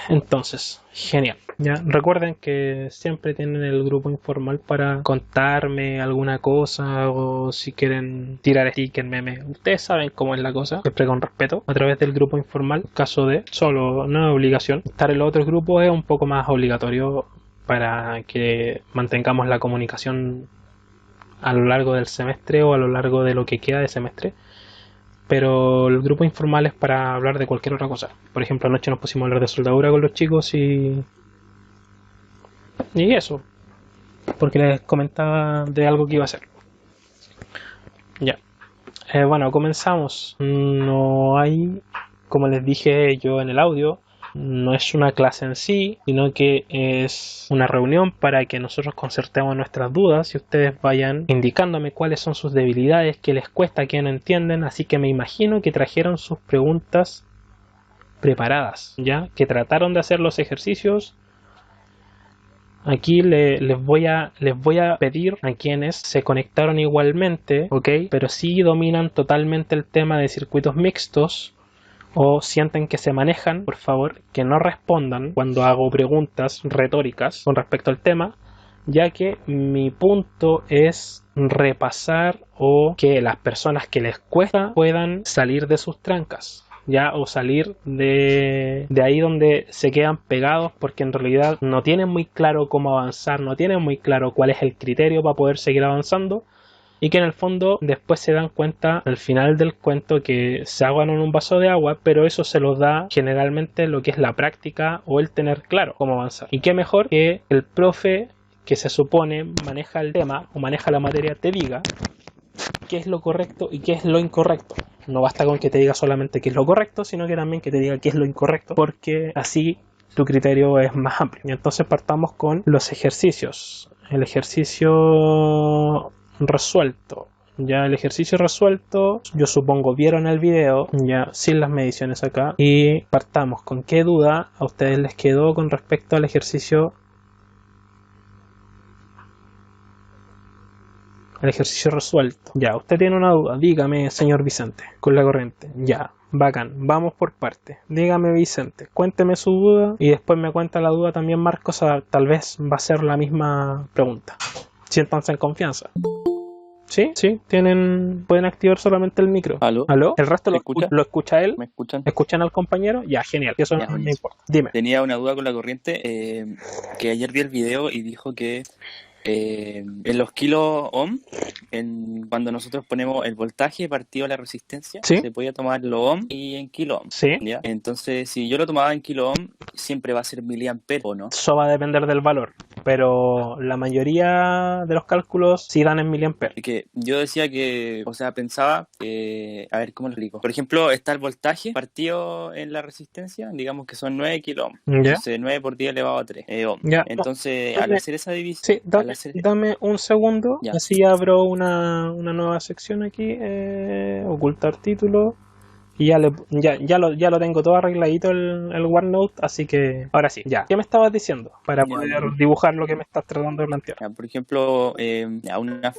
Entonces, genial. Ya, recuerden que siempre tienen el grupo informal para contarme alguna cosa o si quieren tirar sticker, meme. Ustedes saben cómo es la cosa, siempre con respeto, a través del grupo informal. Caso de solo, no es obligación. Estar en los otros grupos es un poco más obligatorio para que mantengamos la comunicación a lo largo del semestre o a lo largo de lo que queda de semestre. Pero el grupo informal es para hablar de cualquier otra cosa. Por ejemplo, anoche nos pusimos a hablar de soldadura con los chicos y eso, porque les comentaba de algo que iba a hacer. Ya. Bueno, comenzamos. No hay, como les dije yo en el audio, no es una clase en sí, sino que es una reunión para que nosotros concertemos nuestras dudas y ustedes vayan indicándome cuáles son sus debilidades, qué les cuesta, qué no entienden. Así que me imagino que trajeron sus preguntas preparadas, ya que trataron de hacer los ejercicios. Aquí les voy a pedir a quienes se conectaron igualmente, ¿ok? Pero sí dominan totalmente el tema de circuitos mixtos o sienten que se manejan, por favor, que no respondan cuando hago preguntas retóricas con respecto al tema, ya que mi punto es repasar o que las personas que les cuesta puedan salir de sus trancas. Ya, o salir de ahí donde se quedan pegados porque en realidad no tienen muy claro cómo avanzar, no tienen muy claro cuál es el criterio para poder seguir avanzando y que en el fondo después se dan cuenta al final del cuento que se ahogan en un vaso de agua, pero eso se los da generalmente lo que es la práctica o el tener claro cómo avanzar. Y qué mejor que el profe que se supone maneja el tema o maneja la materia te diga qué es lo correcto y qué es lo incorrecto. No basta con que te diga solamente qué es lo correcto, sino que también que te diga qué es lo incorrecto, porque así tu criterio es más amplio. Y entonces partamos con los ejercicios. El ejercicio resuelto. Ya el ejercicio resuelto, yo supongo vieron el video, ya sin las mediciones acá. Y partamos con qué duda a ustedes les quedó con respecto al ejercicio. El ejercicio resuelto. Ya, usted tiene una duda. Dígame, señor Vicente, con la corriente. Ya, bacán. Vamos por partes. Dígame, Vicente, cuénteme su duda y después me cuenta la duda también Marcos. Tal vez va a ser la misma pregunta. Siéntanse en confianza. ¿Sí? Sí, pueden activar solamente el micro. ¿Aló? ¿Aló? ¿El resto lo escucha él? ¿Me escuchan? ¿Escuchan al compañero? Ya, genial. Eso Ya, no me buenísimo. importa. Dime. Tenía una duda con la corriente, que ayer vi el video y dijo que en los kilo ohm, cuando nosotros ponemos el voltaje partido a la resistencia, ¿Sí? se podía tomar lo ohm y en kilo ohm. ¿Sí? ¿Ya? Entonces, si yo lo tomaba en kilo ohm, siempre va a ser miliamperes, ¿o no? Eso va a depender del valor, pero la mayoría de los cálculos sí dan en miliamperes. Que yo decía que, o sea, pensaba que, a ver, ¿cómo lo explico? Por ejemplo, está el voltaje partido en la resistencia, digamos que son 9 kilo ohm. ¿Ya? Entonces, 9 por 10 elevado a 3 ohm. Ya. Entonces, No, al hacer esa división... Sí, dame un segundo, Ya. así abro una nueva sección aquí, ocultar título, y ya lo tengo todo arregladito el OneNote, así que ahora sí, ya. ¿Qué me estabas diciendo? Para Ya, poder dibujar lo que me estás tratando de plantear. Ya, por ejemplo, una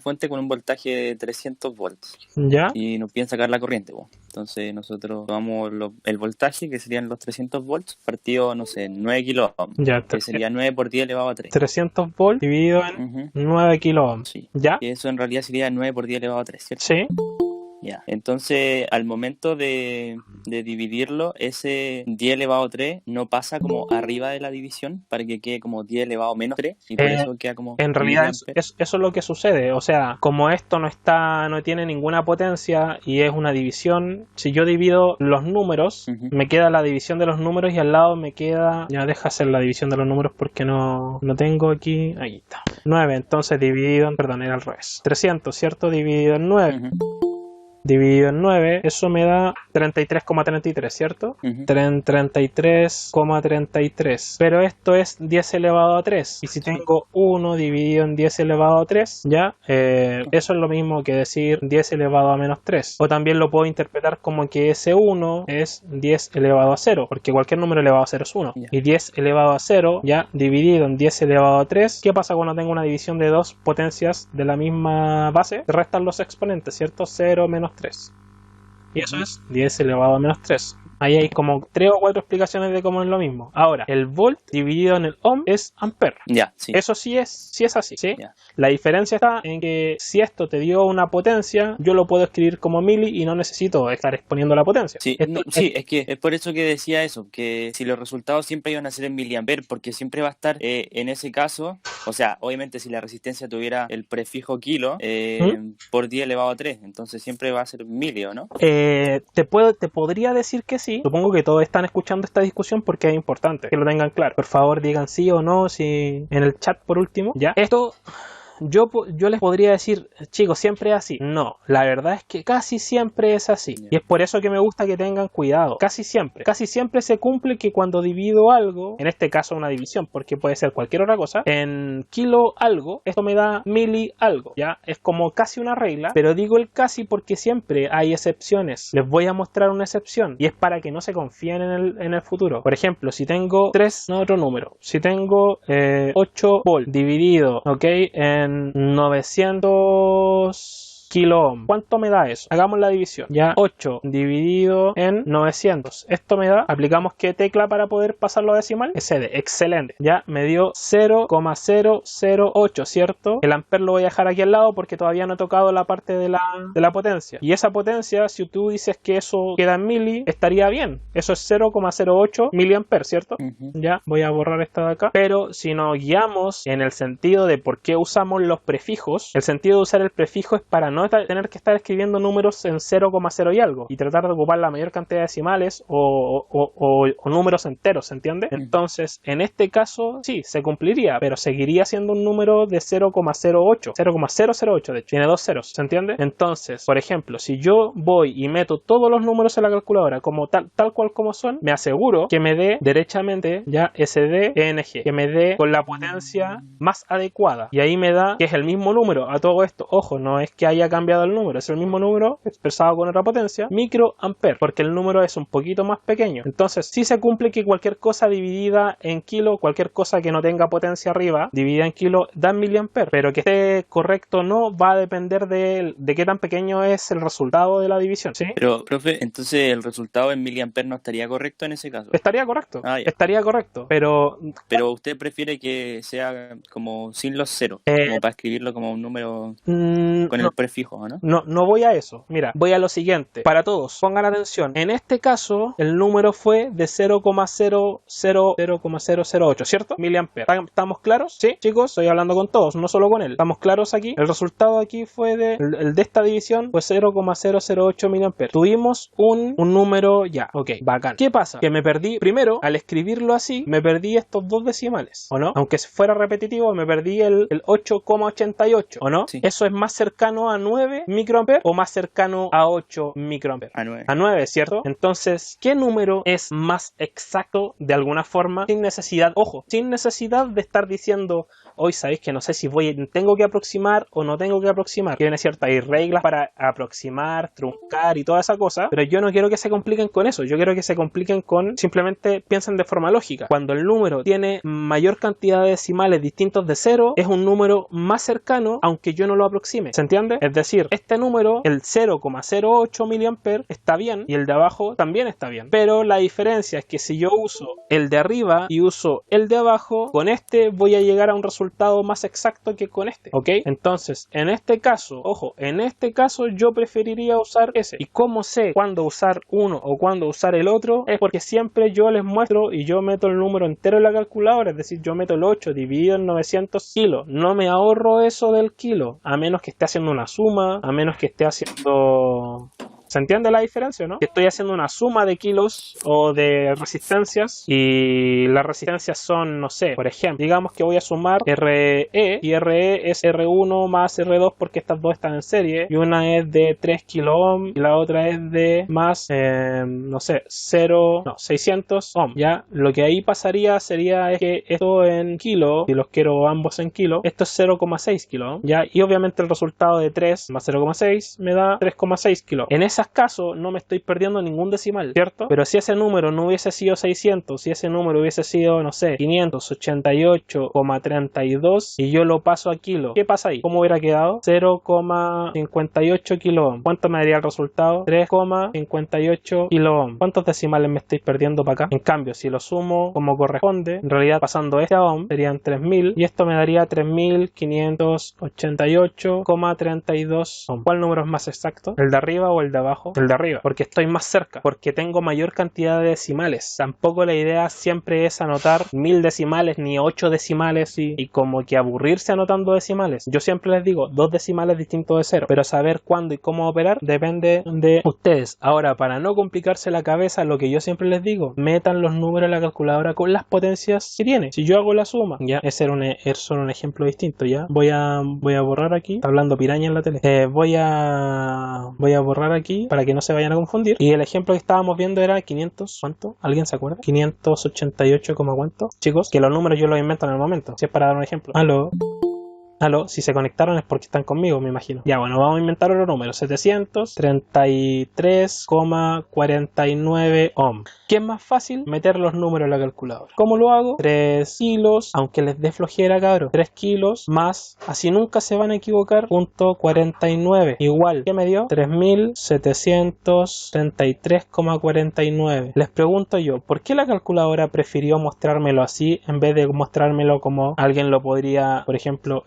fuente con un voltaje de 300 volts ¿Ya? y nos piden sacar la corriente, po. Entonces nosotros tomamos el voltaje, que serían los 300 volts, partido, no sé, 9 kilo ohm, Ya, que sería 9 por 10 elevado a 3. 300 volts dividido en 9 kilo ohms. Sí. ¿Ya? Y eso en realidad sería 9 por 10 elevado a 3, ¿cierto? Sí. Ya. Entonces, al momento de dividirlo, ese 10 elevado a 3 no pasa como arriba de la división para que quede como 10 elevado a menos 3 y por eso queda como... En realidad eso es lo que sucede, o sea, como esto no tiene ninguna potencia y es una división, si yo divido los números, me queda la división de los números y al lado me queda, ya deja hacer la división de los números porque no tengo aquí, ahí está, 9, entonces dividido, perdón, era al revés, 300, ¿cierto? Dividido en 9. Dividido en 9, eso me da 33,33, ¿cierto? 33,33. Pero esto es 10 elevado a 3. Y si tengo 1 dividido en 10 elevado a 3, ¿ya? Eso es lo mismo que decir 10 elevado a menos 3. O también lo puedo interpretar como que ese 1 es 10 elevado a 0, porque cualquier número elevado a 0 es 1. Y 10 elevado a 0, ¿ya? Dividido en 10 elevado a 3. ¿Qué pasa cuando tengo una división de dos potencias de la misma base? Restan los exponentes, ¿cierto? 0 menos 3. Y eso es 10 elevado a menos 3. Ahí hay como 3 o 4 explicaciones de cómo es lo mismo. Ahora, el volt dividido en el ohm es ampere. Ya, sí. Eso sí es así, ¿sí? Ya. La diferencia está en que si esto te dio una potencia, yo lo puedo escribir como mili y no necesito estar exponiendo la potencia. Sí, sí, es que es por eso que decía eso, que si los resultados siempre iban a ser en miliamperes, porque siempre va a estar en ese caso, o sea, obviamente si la resistencia tuviera el prefijo kilo por 10 elevado a 3, entonces siempre va a ser milio, ¿no? Te podría decir que sí. Supongo que todos están escuchando esta discusión porque es importante que lo tengan claro. Por favor, digan sí o no, si en el chat por último. Ya. Esto yo les podría decir, chicos, siempre es así. No, la verdad es que casi siempre es así. Y es por eso que me gusta que tengan cuidado. Casi siempre se cumple que cuando divido algo, en este caso una división, porque puede ser cualquier otra cosa, en kilo algo, esto me da mili algo. Ya es como casi una regla, pero digo el casi porque siempre hay excepciones. Les voy a mostrar una excepción y es para que no se confíen en el futuro. Por ejemplo, si tengo otro número, si tengo 8 volt dividido, ok, en 900 kilo ohm. ¿Cuánto me da eso? Hagamos la división. Ya 8 dividido en 900. Esto me da, aplicamos qué tecla para poder pasarlo a decimal. SD. Excelente. Ya me dio 0,008, ¿cierto? El amper lo voy a dejar aquí al lado porque todavía no he tocado la parte de la potencia. Y esa potencia, si tú dices que eso queda en mili, estaría bien. Eso es 0,08 miliamper, ¿cierto? Ya voy a borrar esta de acá. Pero si nos guiamos en el sentido de por qué usamos los prefijos, el sentido de usar el prefijo es para no tener que estar escribiendo números en 0,0 y algo y tratar de ocupar la mayor cantidad de decimales o números enteros, ¿se entiende? Entonces, en este caso, sí, se cumpliría, pero seguiría siendo un número de 0,08, 0,008 de hecho, tiene 2 ceros, ¿se entiende? Entonces, por ejemplo, si yo voy y meto todos los números en la calculadora como tal cual como son, me aseguro que me dé derechamente ya SDENG, que me dé con la potencia más adecuada, y ahí me da que es el mismo número. A todo esto, ojo, no es que haya cambiado el número, es el mismo número expresado con otra potencia, microamper, porque el número es un poquito más pequeño. Entonces sí se cumple que cualquier cosa dividida en kilo, cualquier cosa que no tenga potencia arriba, dividida en kilo, da miliamper, pero que esté correcto o no va a depender de qué tan pequeño es el resultado de la división, ¿sí? Pero, profe, entonces el resultado en miliamper no estaría correcto en ese caso. Estaría correcto, estaría correcto, pero usted prefiere que sea como sin los ceros, como para escribirlo como un número con el prefijo, ¿no? No voy a eso. Mira, voy a lo siguiente. Para todos, pongan atención. En este caso, el número fue de 0,008, ¿cierto? Miliamper. ¿Estamos claros? Sí, chicos, estoy hablando con todos, no solo con él. ¿Estamos claros aquí? El resultado aquí fue el de esta división fue 0,008 miliamper. Tuvimos un número ya. Ok, bacán. ¿Qué pasa? Que me perdí, primero, al escribirlo así, me perdí estos 2 decimales, ¿o no? Aunque fuera repetitivo, me perdí el 8,88, ¿o no? Sí. Eso es más cercano a 9 microamperes o más cercano a 8 microamperes. A 9, ¿cierto? Entonces, ¿qué número es más exacto de alguna forma sin necesidad, ojo, sin necesidad de estar diciendo, hoy sabéis que no sé si tengo que aproximar o no tengo que aproximar? Que viene cierto, hay reglas para aproximar, truncar y toda esa cosa, pero yo no quiero que se compliquen con eso, yo quiero que se compliquen con, simplemente piensen de forma lógica. Cuando el número tiene mayor cantidad de decimales distintos de 0, es un número más cercano aunque yo no lo aproxime, ¿se entiende? Es decir, este número, el 0,08 miliamper, está bien y el de abajo también está bien, pero la diferencia es que si yo uso el de arriba y uso el de abajo, con este voy a llegar a un resultado más exacto que con este, ¿ok? Entonces, en este caso, ojo, en este caso yo preferiría usar ese. ¿Y cómo sé cuándo usar uno o cuándo usar el otro? Es porque siempre yo les muestro y yo meto el número entero en la calculadora, es decir, yo meto el 8 dividido en 900 kilos, no me ahorro eso del kilo, a menos que esté haciendo una suma, a menos que esté haciendo... ¿Se entiende la diferencia, no? Que estoy haciendo una suma de kilos o de resistencias y las resistencias son, no sé, por ejemplo, digamos que voy a sumar RE y RE es R1 más R2 porque estas dos están en serie y una es de 3 kilo ohm y la otra es de más, no sé, 600 ohm. Ya, lo que ahí pasaría sería es que esto en kilo, si los quiero ambos en kilo, esto es 0,6 kilo ohm, ya, y obviamente el resultado de 3 más 0,6 me da 3,6 kilo. En ese esos casos no me estoy perdiendo ningún decimal, ¿cierto? Pero si ese número no hubiese sido 600, si ese número hubiese sido, no sé, 588,32 y yo lo paso a kilo, ¿qué pasa ahí? ¿Cómo hubiera quedado? 0,58 kilo ohm. ¿Cuánto me daría el resultado? 3,58 kilo ohm. ¿Cuántos decimales me estoy perdiendo para acá? En cambio, si lo sumo como corresponde, en realidad pasando este a ohm, serían 3000 y esto me daría 3588,32 ohm. ¿Cuál número es más exacto? ¿El de arriba o el de abajo? El de arriba, porque estoy más cerca, porque tengo mayor cantidad de decimales. Tampoco la idea siempre es anotar 1000 decimales ni 8 decimales y como que aburrirse anotando decimales. Yo siempre les digo 2 decimales distintos de 0, pero saber cuándo y cómo operar depende de ustedes. Ahora, para no complicarse la cabeza, lo que yo siempre les digo, metan los números en la calculadora con las potencias que tiene. Si yo hago la suma, ya, ese era solo un ejemplo distinto, ya. Voy a borrar aquí, está hablando piraña en la tele. Voy a borrar aquí para que no se vayan a confundir. Y el ejemplo que estábamos viendo era 500, ¿cuánto? ¿Alguien se acuerda? 588, ¿cuánto? Chicos, que los números yo los invento en el momento, si es para dar un ejemplo. ¿Aló? Aló, si se conectaron es porque están conmigo, me imagino. Ya, bueno, vamos a inventar otro número. 733,49 ohm. ¿Qué es más fácil? Meter los números en la calculadora. ¿Cómo lo hago? 3 kilos, aunque les dé flojera, cabros. 3 kilos más, así nunca se van a equivocar, punto 49. Igual, ¿qué me dio? 3733,49. Les pregunto yo, ¿por qué la calculadora prefirió mostrármelo así en vez de mostrármelo como alguien lo podría, por ejemplo,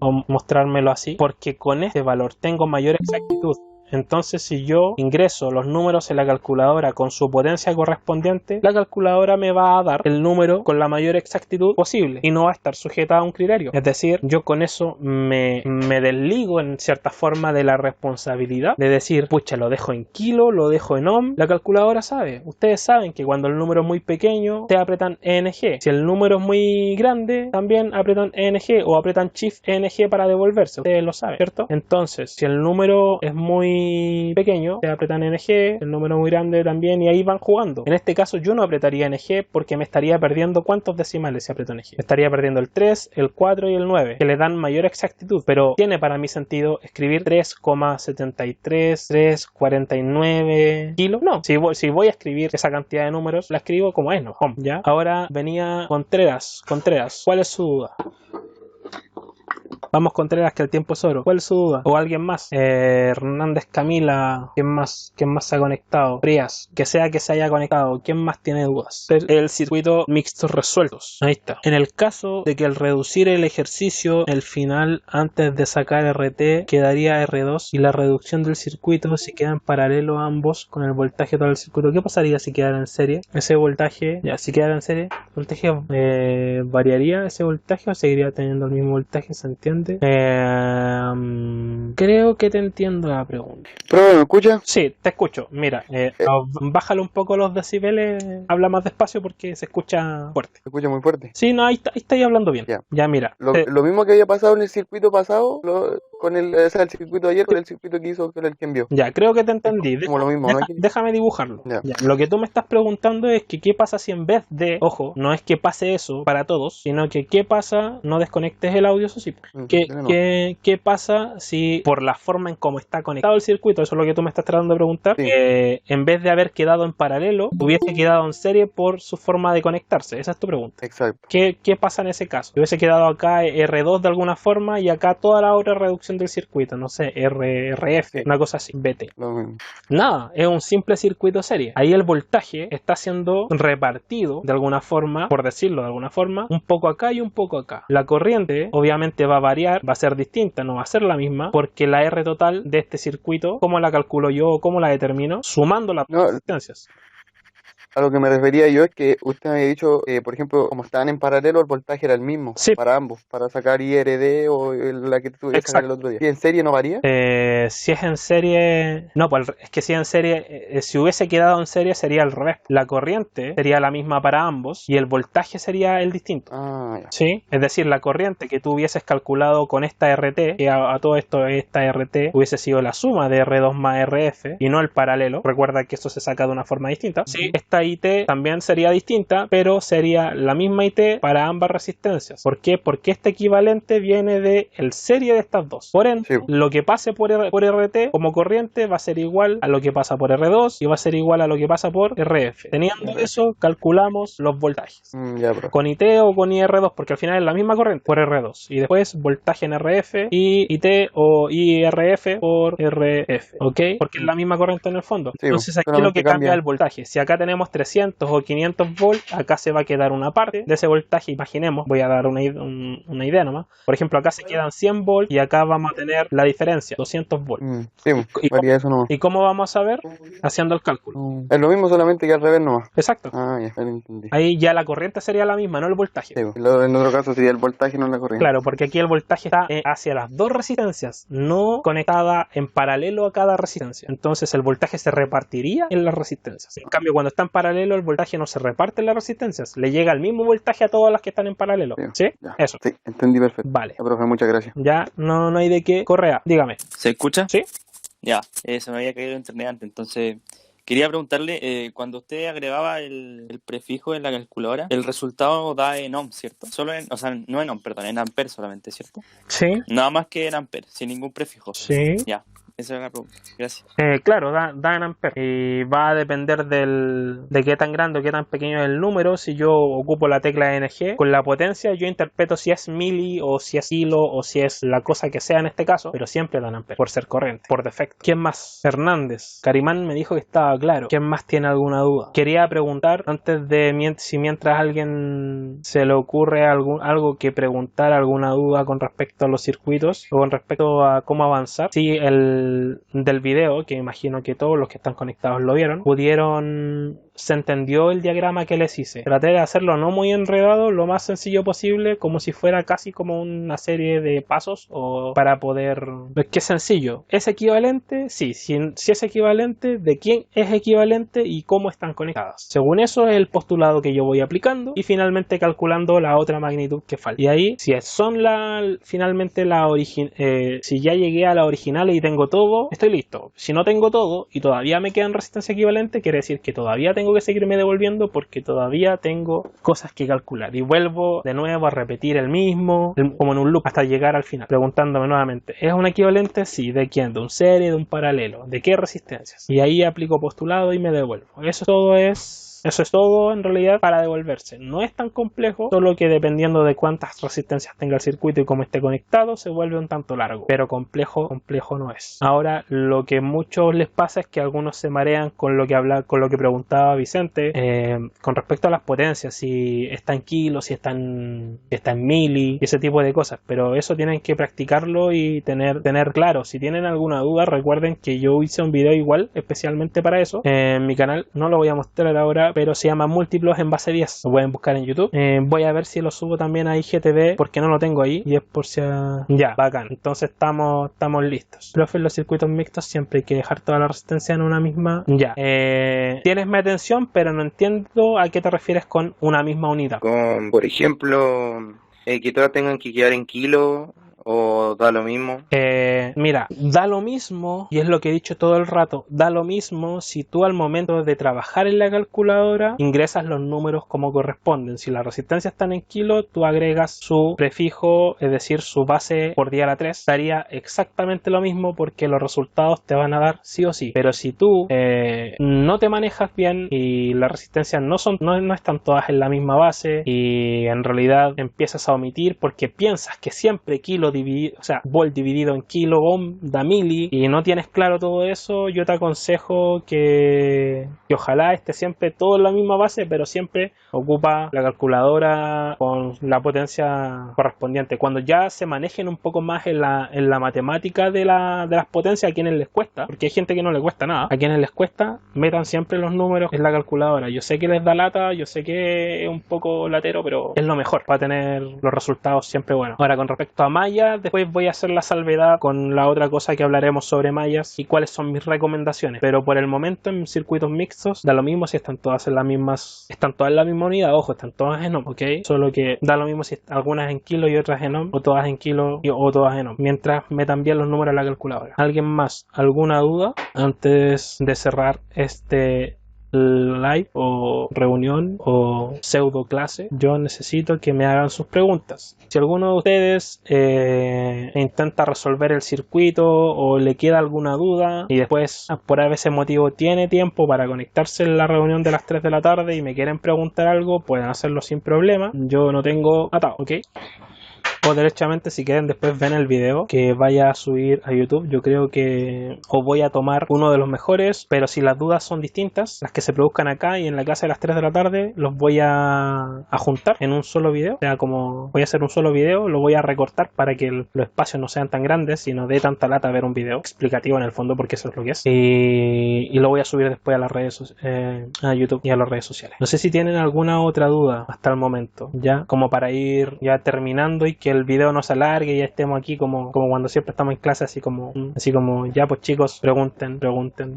o mostrármelo así? Porque con este valor tengo mayor exactitud. Entonces, si yo ingreso los números en la calculadora con su potencia correspondiente, la calculadora me va a dar el número con la mayor exactitud posible y no va a estar sujeta a un criterio. Es decir, yo con eso me desligo en cierta forma de la responsabilidad de decir, pucha, lo dejo en kilo, lo dejo en ohm. La calculadora sabe. Ustedes saben que cuando el número es muy pequeño, te apretan ENG. Si el número es muy grande, también apretan ENG o apretan Shift ENG para devolverse. Ustedes lo saben, ¿cierto? Entonces, si el número es muy pequeño, te apretan NG, el número muy grande también, y ahí van jugando. En este caso yo no apretaría NG porque me estaría perdiendo ¿cuántos decimales si aprieto NG? Me estaría perdiendo el 3, el 4 y el 9, que le dan mayor exactitud, pero tiene para mí sentido escribir 3,73, 3,49 kilos. No, si voy a escribir esa cantidad de números, la escribo como es, ¿no? ¿Ya? Ahora venía Contreras. ¿Cuál es su duda? Vamos, Contreras, que el tiempo es oro. ¿Cuál es su duda? ¿O alguien más? Hernández Camila. ¿Quién más se ha conectado? Frías. Que sea que se haya conectado. ¿Quién más tiene dudas? El circuito mixtos resueltos. Ahí está. En el caso de que al reducir el ejercicio, el final antes de sacar RT quedaría R2 y la reducción del circuito, si quedan paralelos ambos con el voltaje todo el circuito, ¿qué pasaría si quedara en serie? Ese voltaje, ya, si quedara en serie, ¿el voltaje variaría ese voltaje o seguiría teniendo el mismo voltaje? ¿Se entiende? Creo que te entiendo la pregunta. ¿Pero me escucha? Sí, te escucho. Mira, bájale un poco los decibeles, habla más despacio porque se escucha fuerte. Se escucha muy fuerte. Sí, no, ahí estáis hablando bien. Ya mira. Lo mismo que había pasado en el circuito pasado, con el circuito de ayer, con el circuito que hizo con el que envió. Ya, creo que te entendí. Como lo mismo, ¿no? Déjame dibujarlo. Ya. Lo que tú me estás preguntando es que qué pasa si en vez de, ojo, no es que pase eso para todos, sino que qué pasa, no desconectes el audio, eso sí. ¿Qué pasa si por la forma en cómo está conectado el circuito, eso es lo que tú me estás tratando de preguntar, sí, en vez de haber quedado en paralelo, hubiese quedado en serie por su forma de conectarse? Esa es tu pregunta. Exacto. ¿Qué pasa en ese caso? Hubiese quedado acá R2 de alguna forma y acá toda la otra reducción del circuito, no sé, RF, una cosa así, BT. Nada, es un simple circuito serie. Ahí el voltaje está siendo repartido de alguna forma, por decirlo de alguna forma, un poco acá y un poco acá. La corriente obviamente va a variar, va a ser distinta, no va a ser la misma, porque la R total de este circuito, ¿cómo la calculo yo o cómo la determino? Sumando las resistencias. A lo que me refería yo es que usted me había dicho, por ejemplo, como estaban en paralelo, el voltaje era el mismo, sí, para ambos, para sacar IRD o la que tuve que sacar el otro día. ¿Y en serie no varía? Si es en serie... No, pues es que si en serie, si hubiese quedado en serie sería al revés. La corriente sería la misma para ambos y el voltaje sería el distinto. Ya. ¿Sí? Es decir, la corriente que tú hubieses calculado con esta RT, que a todo esto esta RT hubiese sido la suma de R2 más RF y no el paralelo. Recuerda que esto se saca de una forma distinta. Sí, esta esta IT también sería distinta, pero sería la misma IT para ambas resistencias. ¿Por qué? Porque este equivalente viene de el serie de estas dos. Por ende, sí, lo que pase por RT como corriente va a ser igual a lo que pasa por R2 y va a ser igual a lo que pasa por RF. Teniendo eso, calculamos los voltajes. Con IT o con IR2, porque al final es la misma corriente por R2. Y después voltaje en RF y IT o IRF por RF. ¿Ok? Porque es la misma corriente en el fondo. Sí, entonces aquí lo que cambia es el voltaje. Si acá tenemos 300 o 500 volts, acá se va a quedar una parte de ese voltaje. Imaginemos, voy a dar una idea nomás. Por ejemplo, acá se quedan 100 volts y acá vamos a tener la diferencia, 200 volts. Sí, varía eso nomás. ¿Y cómo vamos a ver? Haciendo el cálculo. Es lo mismo, solamente que al revés nomás. Exacto. Ya entendí. Ahí ya la corriente sería la misma, no el voltaje. Sí, en otro caso sería el voltaje, no la corriente. Claro, porque aquí el voltaje está hacia las dos resistencias, no conectada en paralelo a cada resistencia. Entonces el voltaje se repartiría en las resistencias. En cambio, cuando está en paralelo, el voltaje no se reparte en las resistencias. Le llega el mismo voltaje a todas las que están en paralelo. ¿Sí? Ya. Eso. Sí, entendí perfecto. Vale. Ya, profe, muchas gracias. Ya, no hay de qué. Correa, dígame. ¿Se escucha? Sí. Ya, se me había caído el internet antes, entonces quería preguntarle, cuando usted agregaba el prefijo en la calculadora, el resultado da en ohm, ¿cierto? No en ohm, perdón, en amper solamente, ¿cierto? Sí. Nada más que en amper, sin ningún prefijo. Sí. Ya. Esa es la pregunta. Gracias. Claro, da en amperes y va a depender de qué tan grande o qué tan pequeño es el número. Si yo ocupo la tecla NG, con la potencia yo interpreto si es mili o si es kilo o si es la cosa que sea en este caso, pero siempre dan amperes, por ser corriente, por defecto. ¿Quién más? Hernández. Carimán me dijo que estaba claro. ¿Quién más tiene alguna duda? Quería preguntar, antes de si mientras a alguien se le ocurre algo que preguntar, alguna duda con respecto a los circuitos o con respecto a cómo avanzar, si del video, que imagino que todos los que están conectados lo vieron, se entendió el diagrama que les hice. Traté de hacerlo no muy enredado, lo más sencillo posible, como si fuera casi como una serie de pasos o para poder... ¿Qué sencillo? ¿Es equivalente? Sí. Si es equivalente, ¿de quién es equivalente y cómo están conectadas? Según eso es el postulado que yo voy aplicando y finalmente calculando la otra magnitud que falta. Y ahí, si son finalmente si ya llegué a la original y tengo todo, estoy listo. Si no tengo todo y todavía me quedan resistencia equivalente, quiere decir que todavía tengo que seguirme devolviendo porque todavía tengo cosas que calcular. Y vuelvo de nuevo a repetir el mismo, como en un loop, hasta llegar al final, preguntándome nuevamente, ¿es un equivalente? Sí. ¿De quién? ¿De un serie? ¿De un paralelo? ¿De qué resistencias? Y ahí aplico postulado y me devuelvo. Eso es todo en realidad para devolverse. No es tan complejo, solo que dependiendo de cuántas resistencias tenga el circuito y cómo esté conectado, se vuelve un tanto largo. Pero complejo no es. Ahora, lo que a muchos les pasa es que algunos se marean con lo que preguntaba Vicente, con respecto a las potencias, si está en kilos, si está en mili, ese tipo de cosas. Pero eso tienen que practicarlo y tener claro. Si tienen alguna duda, recuerden que yo hice un video igual, especialmente para eso, en mi canal. No lo voy a mostrar ahora, pero se llama Múltiplos en base 10. Lo pueden buscar en YouTube. Voy a ver si lo subo también a IGTV porque no lo tengo ahí y es por si... Ya, bacán. Entonces estamos listos. Profe, en los circuitos mixtos siempre hay que dejar toda la resistencia en una misma... Ya. Tienes mi atención, pero no entiendo a qué te refieres con una misma unidad. Por ejemplo, que todas tengan que quedar en kilo... ¿O da lo mismo? Mira, da lo mismo, y es lo que he dicho todo el rato, da lo mismo si tú al momento de trabajar en la calculadora ingresas los números como corresponden. Si las resistencias están en kilo, tú agregas su prefijo, es decir, su base por día a la 3. Daría exactamente lo mismo porque los resultados te van a dar sí o sí. Pero si tú no te manejas bien y las resistencias no están todas en la misma base y en realidad empiezas a omitir porque piensas que siempre kilo dividido, o sea, volt dividido en kilo ohm da mili y no tienes claro todo eso, yo te aconsejo que ojalá esté siempre todo en la misma base, pero siempre ocupa la calculadora con la potencia correspondiente. Cuando ya se manejen un poco más en la matemática de las potencias, a quienes les cuesta, porque hay gente que no le cuesta nada, a quienes les cuesta, metan siempre los números en la calculadora. Yo sé que les da lata, yo sé que es un poco latero, pero es lo mejor para tener los resultados siempre buenos. Ahora, con respecto a mallas, después voy a hacer la salvedad con la otra cosa que hablaremos sobre mallas y cuáles son mis recomendaciones, pero por el momento en circuitos mixtos da lo mismo si están todas en la misma unidad, ojo, están todas en ohm, ok, solo que da lo mismo si algunas en kilo y otras en ohm, o todas en kilo o todas en ohm, mientras metan bien los números en la calculadora. ¿Alguien más? ¿Alguna duda antes de cerrar este live o reunión o pseudo clase, yo necesito que me hagan sus preguntas. Si alguno de ustedes intenta resolver el circuito o le queda alguna duda y después por ese motivo tiene tiempo para conectarse en la reunión de las 3 de la tarde y me quieren preguntar algo, pueden hacerlo sin problema. Yo no tengo atado, ¿ok? O derechamente, si quieren, después ven el video que vaya a subir a YouTube. Yo creo que os voy a tomar uno de los mejores, pero si las dudas son distintas, las que se produzcan acá y en la clase de las 3 de la tarde, los voy a juntar en un solo video. O sea, como voy a hacer un solo video, lo voy a recortar para que los espacios no sean tan grandes y no dé tanta lata ver un video explicativo en el fondo, porque eso es lo que es. Y lo voy a subir después a las redes, a YouTube y a las redes sociales. No sé si tienen alguna otra duda hasta el momento, ya como para ir ya terminando y que el video no se alargue y ya estemos aquí como cuando siempre estamos en clase, así como ya, pues chicos, pregunten,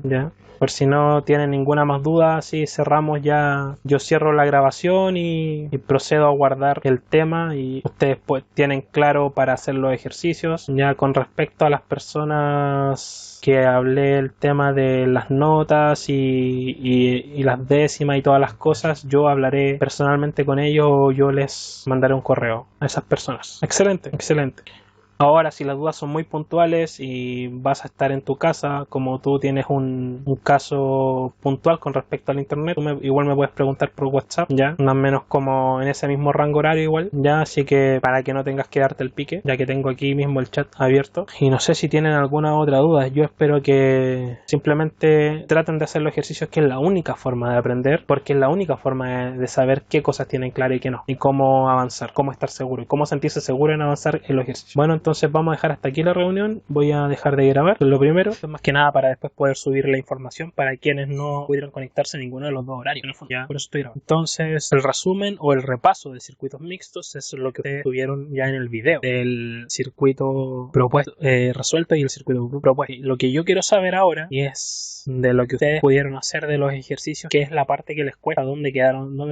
ya. Por si no tienen ninguna más duda, si cerramos ya, yo cierro la grabación y procedo a guardar el tema y ustedes pues tienen claro para hacer los ejercicios. Ya con respecto a las personas que hablé el tema de las notas y las décimas y todas las cosas, yo hablaré personalmente con ellos o yo les mandaré un correo a esas personas. Excelente. Ahora, si las dudas son muy puntuales y vas a estar en tu casa, como tú tienes un caso puntual con respecto al internet, igual me puedes preguntar por WhatsApp, ya, más o menos como en ese mismo rango horario igual, ya, así que para que no tengas que darte el pique, ya que tengo aquí mismo el chat abierto. Y no sé si tienen alguna otra duda, yo espero que simplemente traten de hacer los ejercicios, que es la única forma de aprender, porque es la única forma de saber qué cosas tienen claras y qué no, y cómo avanzar, cómo estar seguro y cómo sentirse seguro en avanzar en los ejercicios. Bueno, entonces vamos a dejar hasta aquí la reunión. Voy a dejar de grabar, lo primero, más que nada para después poder subir la información para quienes no pudieron conectarse a ninguno de los dos horarios. Ya, por eso estoy grabando. Entonces, el resumen o el repaso de circuitos mixtos es lo que ustedes tuvieron ya en el video del circuito propuesto, resuelto y el circuito propuesto. Y lo que yo quiero saber ahora, y es de lo que ustedes pudieron hacer de los ejercicios, qué es la parte que les cuesta, dónde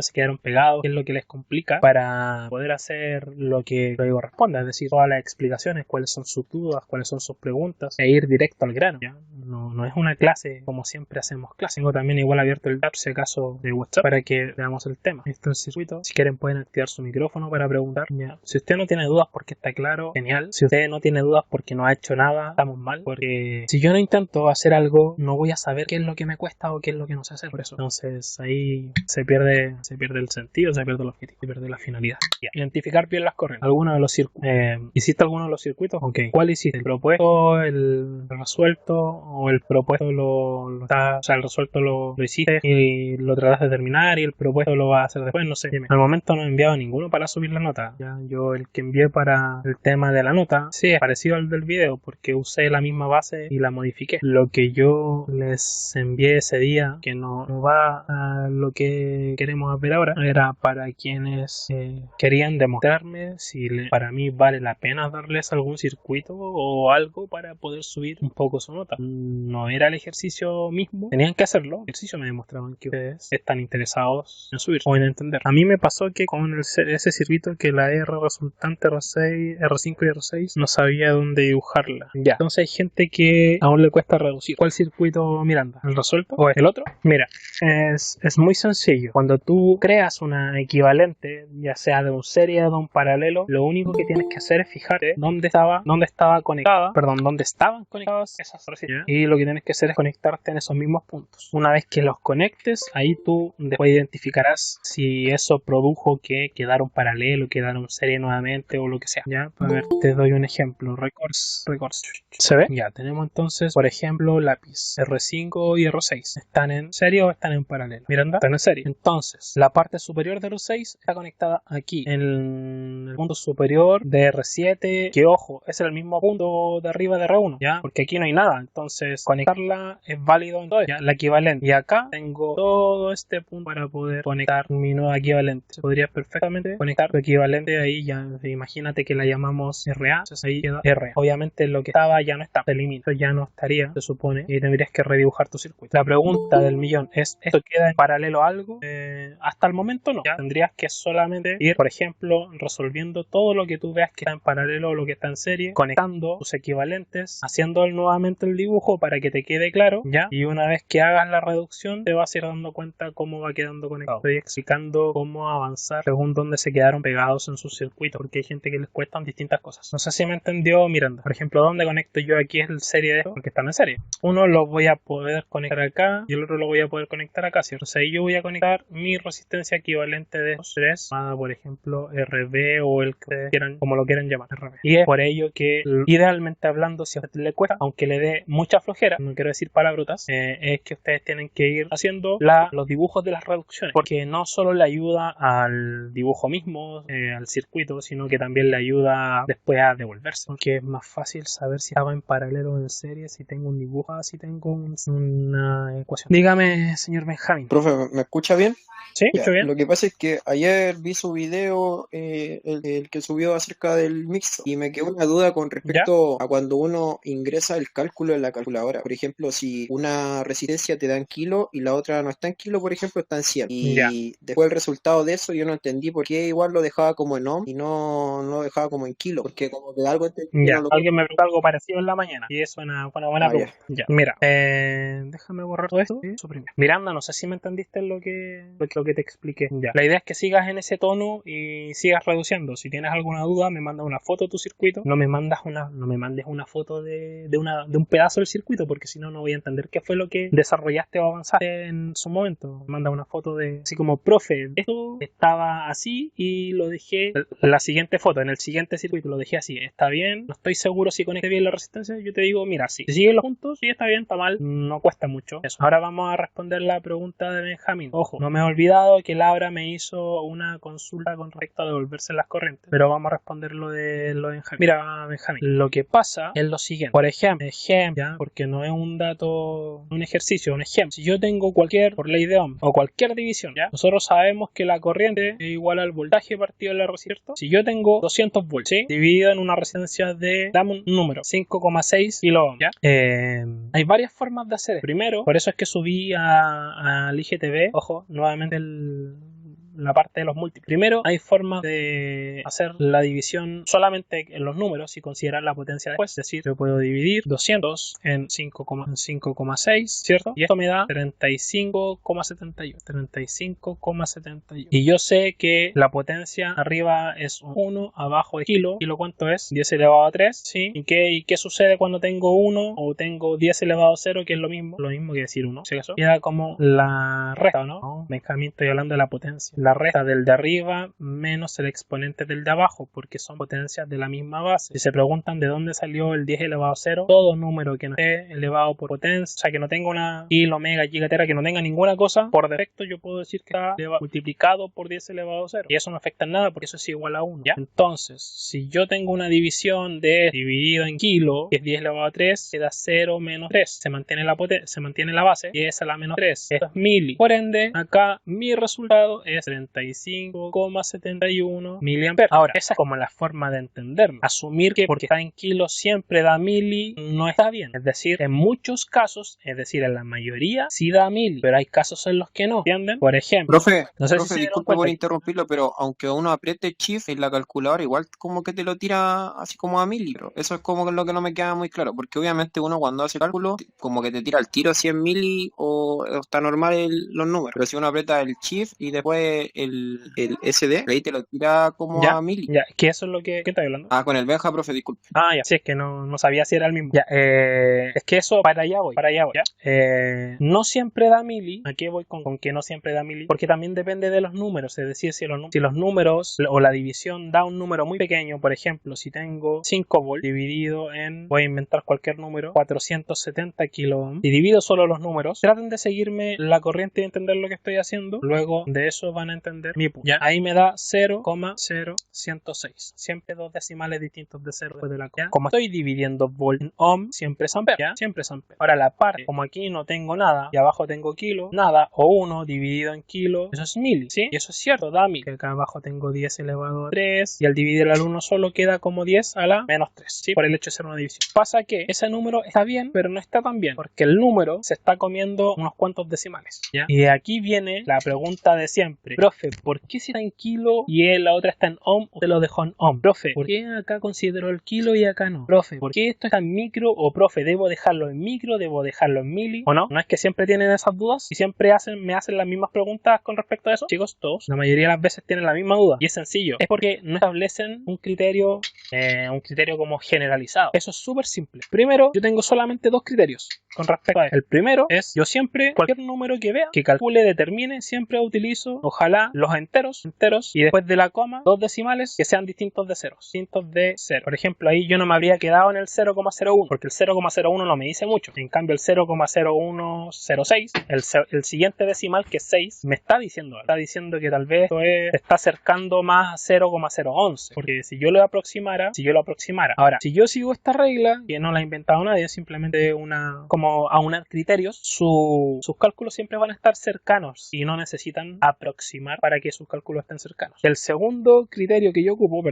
se quedaron pegados, qué es lo que les complica para poder hacer lo que corresponde, es decir, todas las explicaciones, cuáles son sus dudas, cuáles son sus preguntas, e ir directo al grano, ¿ya? No es una clase como siempre hacemos clase. Tengo también igual abierto el chat, si acaso, de WhatsApp, para que veamos el tema. Esto es el circuito. Si quieren pueden activar su micrófono para preguntar, ¿ya? Si usted no tiene dudas porque está claro, genial. Si usted no tiene dudas porque no ha hecho nada, estamos mal, porque si yo no intento hacer algo, no voy a saber qué es lo que me cuesta o qué es lo que no sé hacer, por eso. Entonces ahí se pierde el sentido, se pierde el objetivo, se pierde la finalidad. Ya. Identificar bien las corrientes. ¿Alguno de los circuitos? ¿Hiciste alguno de los circuitos? Ok. ¿Cuál hiciste? ¿El propuesto, el resuelto o el propuesto el resuelto lo hiciste y lo trataste de terminar y el propuesto lo vas a hacer después? No sé. Al momento no he enviado ninguno para subir la nota. Ya, yo el que envié para el tema de la nota, sí, es parecido al del video porque usé la misma base y la modifiqué. Lo que yo les envié ese día, que no va a lo que queremos ver ahora, era para quienes querían demostrarme si para mí vale la pena darles algún circuito o algo para poder subir un poco su nota. No era el ejercicio mismo, tenían que hacerlo. El ejercicio me demostraban que ustedes están interesados en subir o en entender. A mí me pasó que con ese circuito, que la R resultante R6, R5 y R6 no sabía dónde dibujarla. Ya. Entonces hay gente que aún le cuesta reducir. ¿Cuál circuito, Miranda? ¿El resuelto o el otro? Mira, es muy sencillo. Cuando tú creas una equivalente, ya sea de un serie o de un paralelo, lo único que tienes que hacer es fijarte dónde estaban conectadas esas redes. Y lo que tienes que hacer es conectarte en esos mismos puntos. Una vez que los conectes, ahí tú después identificarás si eso produjo que quedara un paralelo, quedara un serie nuevamente o lo que sea. Ya, a ver, te doy un ejemplo. Records. ¿Se ve? Ya, tenemos entonces, por ejemplo, lápiz R5 y R6. ¿Están en serie o están en paralelo? Miranda, están en serie. Entonces, la parte superior de R6 está conectada aquí, en el punto superior de R7, que ojo, es el mismo punto de arriba de R1, ¿ya? Porque aquí no hay nada, entonces conectarla es válido en todo, ¿ya? La equivalente. Y acá tengo todo este punto para poder conectar mi nueva equivalente. Se podría perfectamente conectar tu equivalente ahí, ya. Imagínate que la llamamos RA, entonces ahí queda R. Obviamente lo que estaba ya no está, se elimina, ya no estaría, se supone, y tendrías que redibujar tu circuito. La pregunta del millón es, ¿esto queda en paralelo a algo? hasta el momento no. Ya tendrías que solamente ir, por ejemplo, resolviendo todo lo que tú veas que está en paralelo o lo que está en serie, conectando tus equivalentes, haciendo nuevamente el dibujo para que te quede claro, ¿ya? Y una vez que hagas la reducción, te vas a ir dando cuenta cómo va quedando conectado. Estoy explicando cómo avanzar según dónde se quedaron pegados en sus circuitos, porque hay gente que les cuestan distintas cosas. No sé si me entendió Miranda. Por ejemplo, ¿dónde conecto yo aquí es el serie de esto? Porque están en serie. Uno lo voy a poder conectar acá y el otro lo voy a poder conectar acá, ¿cierto? O sea, ahí yo voy a conectar mi resistencia equivalente de estos tres, llamada por ejemplo RB o el que quieran, como lo quieran llamar, RB. Y es por ello que, idealmente hablando, si a usted le cuesta, aunque le dé mucha flojera, no quiero decir palabrotas, es que ustedes tienen que ir haciendo los dibujos de las reducciones, porque no solo le ayuda al dibujo mismo, al circuito, sino que también le ayuda después a devolverse, porque es más fácil saber si estaba en paralelo o en serie, si tengo un dibujo, si tengo una ecuación. Dígame, señor Benjamín. Profe, ¿me escucha bien? Sí, escucho bien. Lo que pasa es que ayer vi su video, el que subió acerca del mixto, y me quedó una duda con respecto a cuando uno ingresa el cálculo en la calculadora. Por ejemplo, si una resistencia te da en kilo y la otra no está en kilo, por ejemplo, está en 100. Y después el resultado de eso yo no entendí por qué igual lo dejaba como en ohm y no lo dejaba como en kilo, porque como que algo Alguien me preguntó algo parecido en la mañana y es una buena pregunta. Mira, déjame borrar todo esto y suprimir. Miranda, no sé si me entendiste lo que te expliqué. La idea es que sigas en ese tono y sigas reduciendo. Si tienes alguna duda, me mandas una foto de tu circuito. No me mandes una foto de un pedazo del circuito, porque si no, no voy a entender qué fue lo que desarrollaste o avanzaste en su momento. Me manda una foto de así como, profe, esto estaba así y lo dejé. La siguiente foto, en el siguiente circuito lo dejé así. Está bien, no estoy seguro si conecte bien la resistencia. Yo te digo, mira, sí. Si siguen los puntos, sí, está bien, está mal, no cuesta mucho. Eso. Ahora vamos a responder la pregunta de Benjamín. Ojo, no me he olvidado que Laura me hizo una consulta con respecto a devolverse las corrientes, pero vamos a responder lo de Benjamín. Mira, Benjamín, lo que pasa es lo siguiente. Por ejemplo, ¿ya? Porque no es un dato, un ejercicio, un ejemplo. Si yo tengo por ley de Ohm o cualquier división, ¿ya? Nosotros sabemos que la corriente es igual al voltaje partido de la resistencia. Si yo tengo 200 volts, ¿sí? Dividido en una resistencia de, dame un número, 5,6 kilo ohm, ¿ya? Hay varias formas de hacer esto. Primero, por eso es que subí al IGTV, ojo, nuevamente la parte de los múltiplos. Primero, hay formas de hacer la división solamente en los números y considerar la potencia después. Es decir, yo puedo dividir 200 en 5,6, ¿cierto? Y esto me da 35,71. 35,71. Y yo sé que la potencia arriba es 1, abajo es kilo. ¿Kilo cuánto es? 10 elevado a 3, ¿sí? ¿Y qué sucede cuando tengo 1 o tengo 10 elevado a 0, que es lo mismo que decir 1? ¿Sí? Eso queda como la resta, ¿no? Benjamín, estoy hablando de la potencia. La resta del de arriba menos el exponente del de abajo, porque son potencias de la misma base. Si se preguntan de dónde salió el 10 elevado a 0, todo número que no esté elevado por potencia, o sea, que no tenga una kilo, mega, gigatera, que no tenga ninguna cosa, por defecto yo puedo decir que está multiplicado por 10 elevado a 0. Y eso no afecta en nada, porque eso es igual a 1, ¿ya? Entonces, si yo tengo una división de dividido en kilo, que es 10 elevado a 3, queda 0 menos 3. Se mantiene la base, y esa es la menos 3. Esto es mili. Por ende, acá mi resultado es 35,71 miliamperes. Ahora, esa es como la forma de entenderlo. Asumir que porque está en kilos siempre da mili no está bien. Es decir, en muchos casos, es decir, en la mayoría, sí da mili, pero hay casos en los que no. ¿Entienden? Por ejemplo, no sé si disculpe por interrumpirlo, pero aunque uno apriete shift en la calculadora, igual como que te lo tira así como a mili. Pero eso es como lo que no me queda muy claro, porque obviamente uno cuando hace cálculo, como que te tira el tiro 100 mili o está normal los números. Pero si uno aprieta el shift y después el SD, ahí te lo tira como a mili. Ya, que eso es lo que estás hablando. Con el Benja, profe, disculpe. Ya, sí, es que no sabía si era el mismo. Ya, es que eso, para allá voy, ¿ya? No siempre da mili. ¿A qué voy con que no siempre da mili? Porque también depende de los números, es decir, si los números o la división da un número muy pequeño, por ejemplo, si tengo 5 volts dividido en, voy a inventar cualquier número, 470 kilo ohm, y divido solo los números, traten de seguirme la corriente y entender lo que estoy haciendo. Luego de eso van entender mi punto. ¿Ya? Ahí me da 0,0106. Siempre dos decimales distintos de 0 después de la coma. Como estoy dividiendo volt en ohm, siempre es ampere. ¿Ya? Siempre es ampere. Ahora la parte, como aquí no tengo nada y abajo tengo kilo, nada, o 1 dividido en kilo, eso es mili, ¿sí? Y eso es cierto, da mili. Acá abajo tengo 10 elevado a 3 y al dividir al 1 solo queda como 10 a la menos 3, ¿sí? Por el hecho de ser una división. Pasa que ese número está bien, pero no está tan bien, porque el número se está comiendo unos cuantos decimales, ¿ya? Y de aquí viene la pregunta de siempre. Profe, ¿por qué si está en kilo y la otra está en ohm, usted lo dejó en ohm? Profe, ¿por qué acá considero el kilo y acá no? Profe, ¿por qué esto está en micro? O profe, ¿debo dejarlo en micro? ¿Debo dejarlo en mili? ¿O no? ¿No es que siempre tienen esas dudas? Y siempre me hacen las mismas preguntas con respecto a eso. Chicos, todos, la mayoría de las veces tienen la misma duda. Y es sencillo. Es porque no establecen un criterio como generalizado. Eso es súper simple. Primero, yo tengo solamente dos criterios con respecto a eso. El primero es, yo siempre, cualquier número que vea, que calcule, determine, siempre utilizo, ojalá, los enteros, y después de la coma, dos decimales que sean distintos de ceros, distintos de 0. Por ejemplo, ahí yo no me habría quedado en el 0,01, porque el 0,01 no me dice mucho. En cambio, el 0,0106, el siguiente decimal, que es 6, me está diciendo que tal vez esto se está acercando más a 0,011, porque si yo lo aproximara, ahora, si yo sigo esta regla, que no la ha inventado nadie, simplemente como aunar criterios, sus cálculos siempre van a estar cercanos y no necesitan aproximar para que sus cálculos estén cercanos. El segundo criterio que yo ocupo,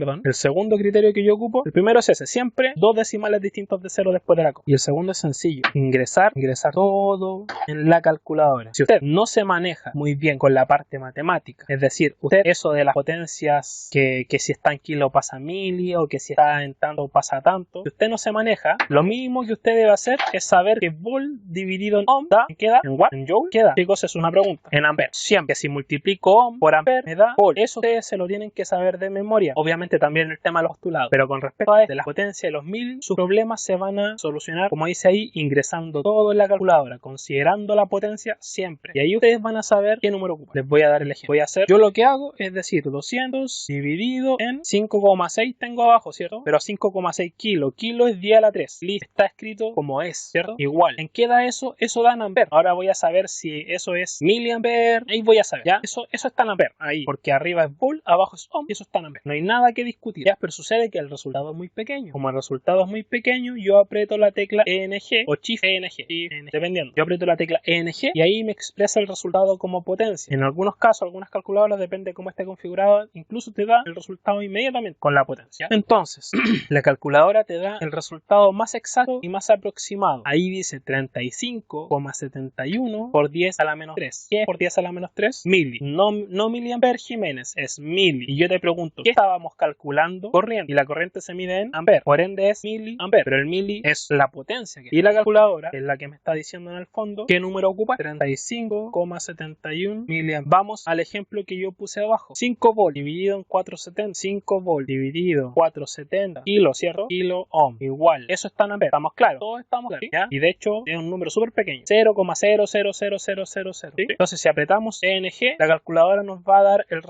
el primero es ese, siempre dos decimales distintos de 0 después de la coma. Y el segundo es sencillo, ingresar todo en la calculadora. Si usted no se maneja muy bien con la parte matemática, es decir, usted eso de las potencias, que si está en kilo pasa mili, o que si está en tanto pasa tanto, si usted no se maneja, lo mínimo que usted debe hacer es saber que volt dividido en ohm queda en watt, en joule, queda, chicos, es una pregunta, en ampere. Siempre que si multiplico ohm por ampere me da volt. Eso ustedes se lo tienen que saber de memoria. Obviamente también el tema de los postulados, pero con respecto a las potencias de los mil, sus problemas se van a solucionar, como dice ahí, ingresando todo en la calculadora, considerando la potencia siempre. Y ahí ustedes van a saber qué número ocupa. Les voy a dar el ejemplo. Yo lo que hago es decir 200 dividido en 5,6 tengo abajo, ¿cierto? Pero 5,6 kilo es 10 a la 3. Listo. Está escrito como es, ¿cierto? Igual. ¿En qué da eso? Eso da en ampere. Ahora voy a saber si eso es miliampere. Ahí voy a saber, ¿ya? Eso está en ampere. Ahí. Porque arriba es volt, abajo es ohm y eso está en ampere. No hay nada que discutir, ¿ya? Pero sucede que el resultado es muy pequeño. Como el resultado es muy pequeño, yo aprieto la tecla ENG o Shift ENG, dependiendo. Yo aprieto la tecla ENG y ahí me expresa el resultado como potencia. En algunos casos, algunas calculadoras, depende de cómo esté configurado, incluso te da el resultado inmediatamente con la potencia. Entonces, la calculadora te da el resultado más exacto y más aproximado. Ahí dice 35,71 por 10 a la menos 3. ¿Qué es por 10 a la menos 3? Mili. No miliampere Jiménez, es mili. Y yo te pregunto, ¿qué estábamos calculando? Corriente. Y la corriente se mide en ampere. Por ende es miliampere. Pero el mili es la potencia. Y la calculadora es la que me está diciendo en el fondo qué número ocupa. 35,71 miliampere. Vamos al ejemplo que yo puse abajo. 5 volt dividido en 470. 5 volt dividido en 470 kilo, ¿cierto? Kilo ohm. Igual. Eso está en ampere. ¿Estamos claros? Todos estamos claros, ¿ya? Y de hecho es un número súper pequeño. 0,0000000. ¿Sí? Entonces si apretamos ENG, la calculadora nos va a dar el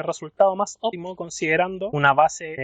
resultado más óptimo considerando una base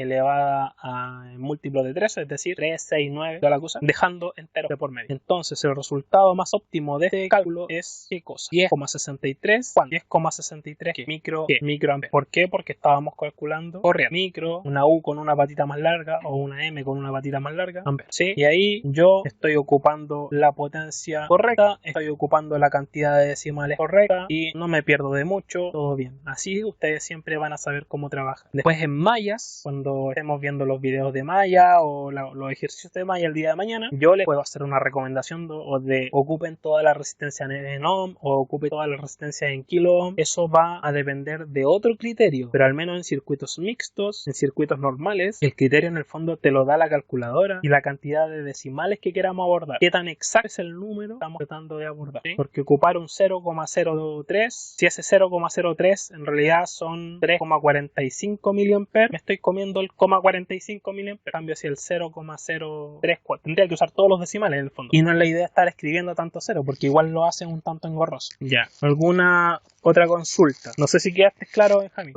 elevada a múltiplo de 3, es decir, 3, 6, 9, toda la cosa, dejando enteros de por medio. Entonces el resultado más óptimo de este cálculo es ¿qué cosa? 10,63. ¿Cuánto? 10,63 microamperes. ¿Por qué? Porque estábamos calculando corriente. Micro, una U con una patita más larga o una M con una patita más larga, ampere. ¿Sí? Y ahí yo estoy ocupando la potencia correcta, estoy ocupando la cantidad de decimales correcta y no me pierdo de mucho, todo bien. Así ustedes siempre van a saber cómo trabajar. Después en mallas, cuando estemos viendo los videos de malla o los ejercicios de malla el día de mañana, yo les puedo hacer una recomendación de ocupen toda la resistencia en ohm o ocupen toda la resistencia en kilo ohm. Eso va a depender de otro criterio, pero al menos en circuitos mixtos, en circuitos normales, el criterio en el fondo te lo da la calculadora y la cantidad de decimales que queramos abordar. ¿Qué tan exacto es el número que estamos tratando de abordar? ¿Sí? Porque ocupar un 0,03, si ese 0,03 en realidad son 3,45 miliamperes, me estoy comiendo el 0,45 miliamperes. En cambio, si el 0,034, tendría que usar todos los decimales en el fondo. Y no es la idea estar escribiendo tanto cero, porque igual lo hacen un tanto engorroso. Ya. ¿Alguna otra consulta? No sé si quedaste claro, Benjamín.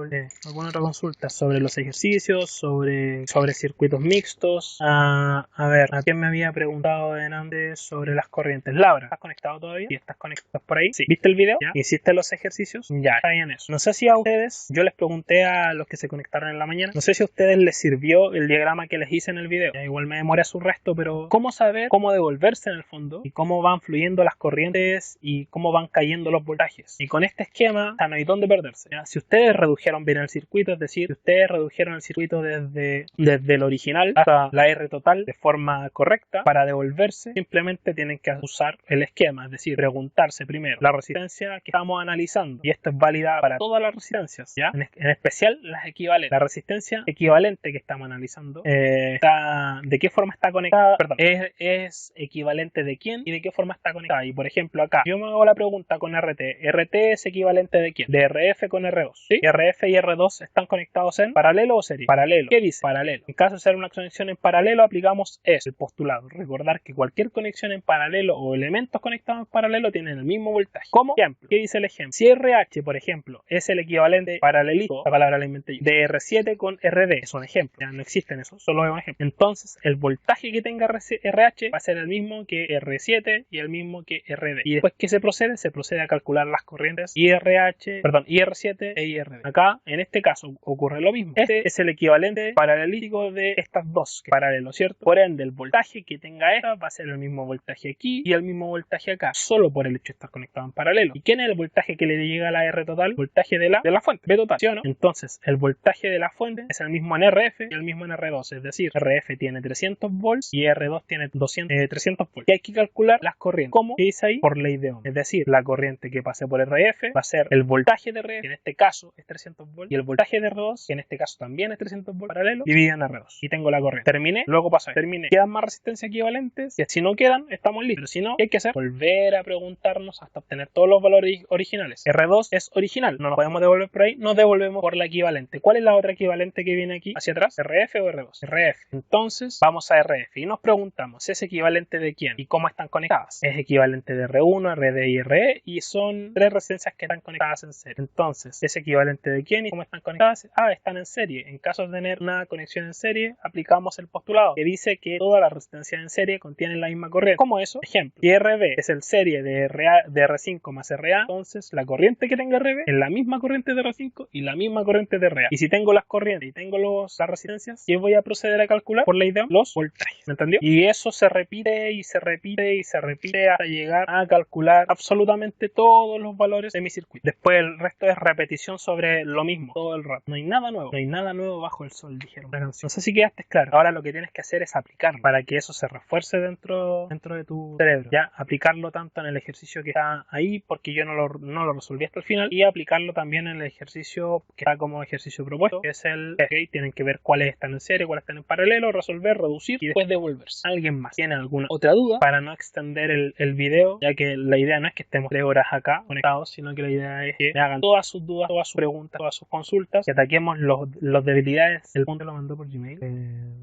¿Alguna otra consulta sobre los ejercicios, sobre circuitos mixtos? A ver, ¿a quién me había preguntado antes sobre las corrientes? Laura, ¿estás conectado todavía? ¿Y estás conectado por ahí? Sí. ¿Viste el video? ¿Ya? ¿Hiciste los ejercicios, ya sabían eso. No sé si a ustedes, yo les pregunté a los que se conectaron en la mañana, no sé si a ustedes les sirvió el diagrama que les hice en el video. Ya, igual me demoré su resto, pero ¿cómo saber cómo devolverse en el fondo? Y cómo van fluyendo las corrientes y cómo van cayendo los voltajes. Y con este esquema, no hay dónde perderse. ¿Ya? Si ustedes redujeron bien el circuito, es decir, si ustedes redujeron el circuito desde el original hasta la R total de forma correcta, para devolverse simplemente tienen que usar el esquema, es decir, preguntarse primero la resistencia que estamos analizando, y esto es válida para todas las resistencias, ¿ya? En especial las equivalentes. La resistencia equivalente que estamos analizando, ¿de qué forma está conectada? Perdón, es equivalente de quién y de qué forma está conectada. Y por ejemplo acá, yo me hago la pregunta con RT. ¿RT es equivalente de quién? De RF con R2, ¿sí? RF y R2 están conectados en paralelo o serie. Paralelo. ¿Qué dice? Paralelo. En caso de ser una conexión en paralelo, aplicamos el postulado. Recordar que cualquier conexión en paralelo o elementos conectados en paralelo tienen el mismo voltaje. Como ejemplo, ¿qué dice el ejemplo? Si RH, por ejemplo, es el equivalente paralelito, la palabra la inventé yo, de R7 con RD, es un ejemplo. Ya no existen esos, solo es un ejemplo. Entonces, el voltaje que tenga RH va a ser el mismo que R7 y el mismo que RD. Y después, ¿qué se procede? Se procede a calcular las corrientes IR7 e IRD. Acá, en este caso, ocurre lo mismo. Este es el equivalente paralelítico de estas dos, que es paralelo, ¿cierto? Por ende, el voltaje que tenga esta va a ser el mismo voltaje aquí y el mismo voltaje acá, solo por el hecho de estar conectado en paralelo. ¿Y quién es el voltaje que le llega a la R total? Voltaje de la fuente, B total, ¿sí o no? Entonces, el voltaje de la fuente es el mismo en RF y el mismo en R2, es decir, RF tiene 300 volts y R2 tiene 300 volts. Y hay que calcular las corrientes. ¿Cómo? ¿Qué dice ahí? Por ley de Ohm. Es decir, la corriente que pase por RF va a ser el voltaje de RF, que en este caso es 300 volts, y el voltaje de R2, que en este caso también es 300 volts paralelo, dividido en R2. Y tengo la corriente. Terminé, luego paso a ver. Terminé. ¿Quedan más resistencias equivalentes? Y si no quedan, estamos listos. Pero si no, ¿qué hay que hacer? Volver a preguntarnos hasta obtener todos los valores originales. R2 es original, no nos podemos devolver por ahí, nos devolvemos por la equivalente. ¿Cuál es la otra equivalente que viene aquí hacia atrás? ¿RF o R2? RF. Entonces, vamos a RF y nos preguntamos, ¿es equivalente de quién? ¿Y cómo están conectadas? Es equivalente de R1, RD y RE, y son tres resistencias que están conectadas en serie. Entonces, ¿es equivalente de quién y cómo están conectadas? Están en serie. En caso de tener una conexión en serie, aplicamos el postulado que dice que todas las resistencias en serie contienen la misma corriente. ¿Cómo eso? Ejemplo, si RB es el serie de R5 más RA, entonces la corriente que tenga RB es la misma corriente de R5 y la misma corriente de RA. Y si tengo las corrientes y tengo las resistencias, ¿qué voy a proceder a calcular? Por ley de Ohm, los voltajes. ¿Me entendió? Y eso se repite y se repite y se repite hasta llegar a calcular absolutamente todos los valores de mi circuito. Después el resto es repetición sobre lo mismo todo el rato. No hay nada nuevo. No hay nada nuevo bajo el sol, dijeron la canción. No sé si quedaste claro. Ahora lo que tienes que hacer es aplicarlo para que eso se refuerce dentro de tu cerebro. Ya, aplicarlo tanto en el ejercicio que está ahí, porque yo no lo resolví hasta el final, y aplicarlo también en el ejercicio que está como ejercicio propuesto, que es el que tienen que ver cuáles están en serie, cuáles están en paralelo, resolver, reducir y después devolverse. ¿Alguien más tiene alguna otra duda? Para no extender el video, ya que la idea no es que estemos 3 horas acá conectados, sino que la idea es que me hagan todas sus dudas, todas sus preguntas, todas sus consultas, y ataquemos los debilidades. El punto lo mandó por Gmail.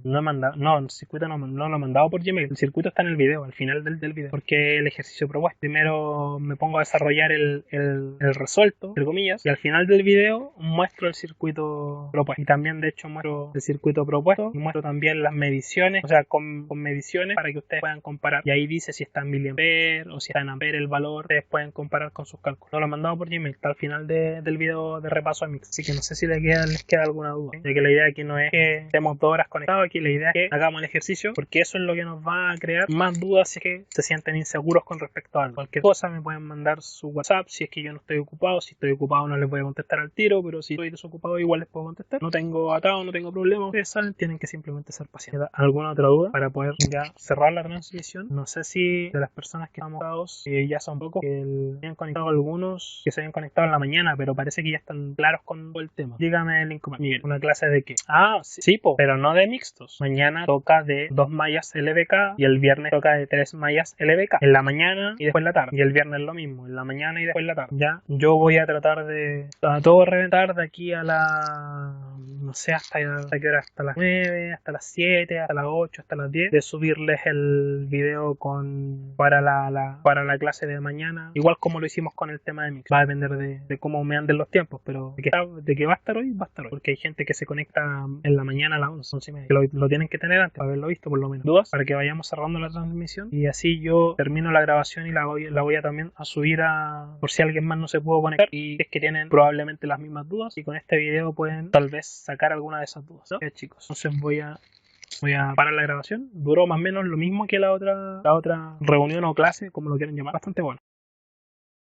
No he mandado, no, el circuito no lo he mandado por Gmail. El circuito está en el video, al final del video, porque el ejercicio propuesto. Primero me pongo a desarrollar el resuelto, entre comillas, y al final del video muestro el circuito propuesto. Y también, de hecho, muestro el circuito propuesto y muestro también las mediciones, o sea, con mediciones para que ustedes puedan comparar. Y ahí dice si está en miliamperes o si está en ampere el valor. Ustedes pueden comparar con sus cálculos. No lo he mandado por Gmail, está al final del video de repaso a Mix. Así que no sé si les queda alguna duda. Ya que la idea aquí no es que estemos 2 horas conectados, aquí la idea es que hagamos el ejercicio, porque eso es lo que nos va a crear más dudas si es que se sienten inseguros con respecto a algo. Cualquier cosa me pueden mandar su WhatsApp si es que yo no estoy ocupado. Si estoy ocupado no les voy a contestar al tiro, pero si estoy desocupado igual les puedo contestar. No tengo atado, no tengo problema. Ustedes saben, tienen que simplemente ser pacientes. ¿Alguna otra duda para poder ya cerrar la transmisión? No sé si de las personas que estamos conectados, ya son pocos, que se hayan conectado algunos que se hayan conectado en la mañana, pero parece que ya están claros con todo el tema. Dígame el link, Miguel, ¿una clase de qué? Sí, pero no de mixtos. Mañana toca de 2 mallas LBK y el viernes toca de 3 mallas LBK. En la mañana y después en la tarde. Y el viernes lo mismo, en la mañana y después en la tarde. Ya, yo voy a tratar de a todo reventar de aquí a la... no no sé hasta qué hora, hasta las 9, hasta las 7, hasta las 8, hasta las 10, de subirles el video para la clase de mañana, igual como lo hicimos con el tema de Mix. Va a depender de cómo me anden los tiempos, pero de que va a estar hoy, porque hay gente que se conecta en la mañana a las 11:30, que lo tienen que tener antes, para haberlo visto por lo menos. Dudas, para que vayamos cerrando la transmisión, y así yo termino la grabación y la voy a también a subir por si alguien más no se pudo conectar y es que tienen probablemente las mismas dudas, y con este video pueden tal vez sacar alguna de esas dudas, ¿no? Chicos, entonces voy a parar la grabación. Duró más o menos lo mismo que la otra reunión o clase, como lo quieran llamar, bastante bueno.